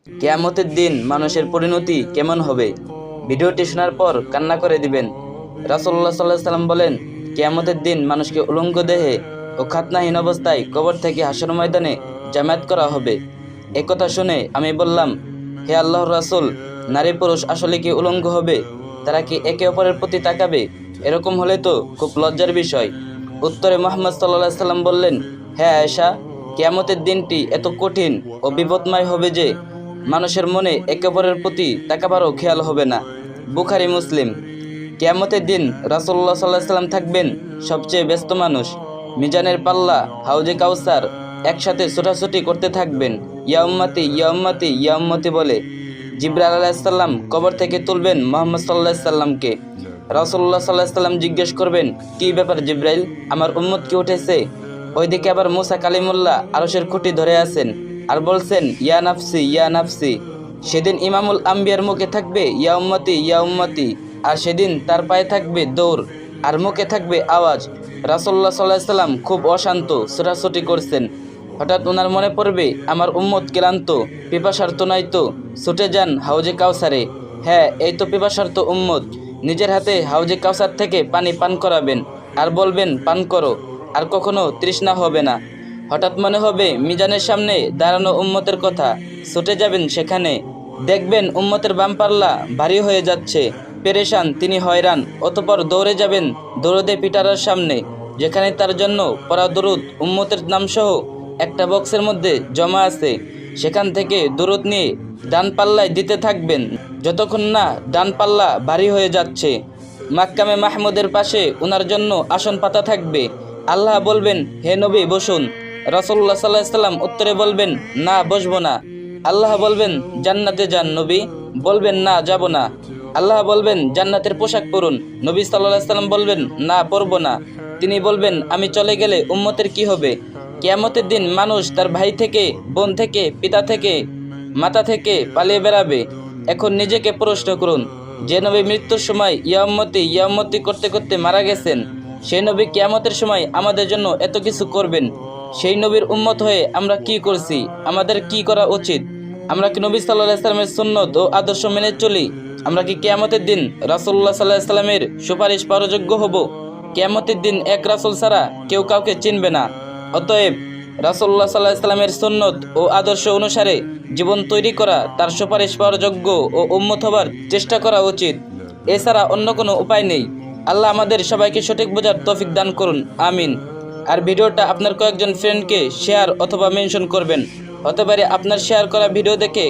কিয়ামতের দিন মানুষের পরিণতি কেমন হবে? ভিডিওটি শোনার পর কান্না করে দিবেন। রাসূলুল্লাহ সাল্লাল্লাহু আলাইহি সাল্লাম বলেন, কিয়ামতের দিন মানুষকে উলঙ্গ দেহে ও খাতনাহীন অবস্থায় কবর থেকে হাসর ময়দানে জামায়াত করা হবে। একথা শুনে আমি বললাম, হে আল্লাহর রাসূল, নারী পুরুষ আসলে কি উলঙ্গ হবে? তারা কি একে অপরের প্রতি তাকাবে? এরকম হলে তো খুব লজ্জার বিষয়। উত্তরে মুহাম্মদ সাল্লাল্লাহু আলাইহি সাল্লাম বললেন, হ্যাঁ আয়েশা, কিয়ামতের দিনটি এত কঠিন ও বিপদময় হবে যে মানুষের মনে একে অপরের প্রতি তাকাবারও খেয়াল হবে না। বুখারী মুসলিম। কিয়ামতের দিন রাসূলুল্লাহ সাল্লাল্লাহু আলাইহি সাল্লাম থাকবেন সবচেয়ে ব্যস্ত মানুষ। মিজানের পাল্লা, হাউজে কাউসার একসাথে ছোটাছুটি করতে থাকবেন, ইয়া উম্মতি ইয়া উম্মতি ইয়া উম্মতি বলে। জিবরাইল আলাইহিস সালাম কবর থেকে তুলবেন মুহাম্মদ সাল্লাল্লাহু আলাইহি সাল্লামকে। রাসূলুল্লাহ সাল্লাল্লাহু আলাইহি সাল্লাম জিজ্ঞেস করবেন, কি ব্যাপার জিবরাইল, আমার উম্মত কি উঠেছে? ওইদিকে আবার মুসা কালিমুল্লাহ আরশের খুঁটি ধরে আছেন আর বলছেন, ইয়া নাফসি ইয়া নাফসি। সেদিন ইমামুল আম্বিয়ার মুখে থাকবে ইয়া উম্মতি ইয়া উম্মতি, আর সেদিন তার পায়ে থাকবে দৌড় আর মুখে থাকবে আওয়াজ। রাসূলুল্লাহ সাল্লাল্লাহু আলাইহি সাল্লাম খুব অশান্ত, ছোটাছুটি করছেন। হঠাৎ ওনার মনে পড়বে, আমার উম্মত ক্লান্ত, পিপাসার্ত নয়তো ছুটে যান হাউজে কাউসারে। হ্যাঁ, এই তো পিপাসার্ত উম্মত। নিজের হাতে হাউজে কাউসার থেকে পানি পান করাবেন আর বলবেন, পান করো, আর কখনো তৃষ্ণা হবে না। হঠাৎ মনে হবে মিজানের সামনে দাঁড়ানো উম্মতের কথা, ছুটে যাবেন সেখানে। দেখবেন উম্মতের বাম পাল্লা ভারী হয়ে যাচ্ছে, পেরেশান, তিনি হয়রান। অতঃপর দৌড়ে যাবেন দরুদে পিটারার সামনে, যেখানে তার জন্য পড়া দরুদ উম্মতের নামসহ একটা বক্সের মধ্যে জমা আছে। সেখান থেকে দরুদ নিয়ে ডান পাল্লায় দিতে থাকবেন যতক্ষণ না ডান পাল্লা ভারী হয়ে যাচ্ছে। মাক্কামে মাহমুদের পাশে ওনার জন্য আসন পাতা থাকবে। আল্লাহ বলবেন, হে নবী বসুন। রাসূলুল্লাহ সাল্লাল্লাহু আলাইহি সাল্লাম উত্তরে বলবেন, না বসবো না। আল্লাহ বলবেন, জান্নাতে যান নবী। বলবেন, না যাব না। আল্লাহ বলবেন, জান্নাতের পোশাক পরুন। নবী সাল্লাল্লাহু আলাইহি সাল্লাম বলবেন, না পরবো না। তিনি বলবেন, আমি চলে গেলে উম্মতের কি হবে? কিয়ামতের দিন মানুষ তার ভাই থেকে, বোন থেকে, পিতা থেকে, মাতা থেকে পালিয়ে বেড়াবে। এখন নিজেকে প্রশ্ন করুন, যে নবী মৃত্যুর সময় ইয়া উম্মতি করতে করতে মারা গেছেন, সেই নবী কিয়ামতের সময় আমাদের জন্য এত কিছু করবেন। সেই নবীর উম্মত হয়ে আমরা কি করছি? আমাদের কি করা উচিত? আমরা কি নবী সাল্লাল্লাহু আলাইহি সাল্লামের সুন্নত ও আদর্শ মেনে চলি? আমরা কি কিয়ামতের দিন রাসূলুল্লাহ সাল্লাল্লাহু আলাইহি সাল্লামের সুপারিশ পাওয়ার যোগ্য হব? কিয়ামতের দিন এক রাসূল ছাড়া কেউ কাউকে চিনবে না। অতএব রাসূলুল্লাহ সাল্লাল্লাহু আলাইহি সাল্লামের সুন্নত ও আদর্শ অনুসারে জীবন তৈরি করা, তার সুপারিশ পাওয়ার যোগ্য ও উম্মত হবার চেষ্টা করা উচিত। এছাড়া অন্য কোনো উপায় নেই। আল্লাহ আমাদের সবাইকে সঠিক বোঝার তৌফিক দান করুন, আমিন। আর ভিডিওটা আপনার কয়েকজন ফ্রেন্ডকে শেয়ার অথবা মেনশন করবেন। হতে পারে আপনার শেয়ার করা ভিডিও দেখে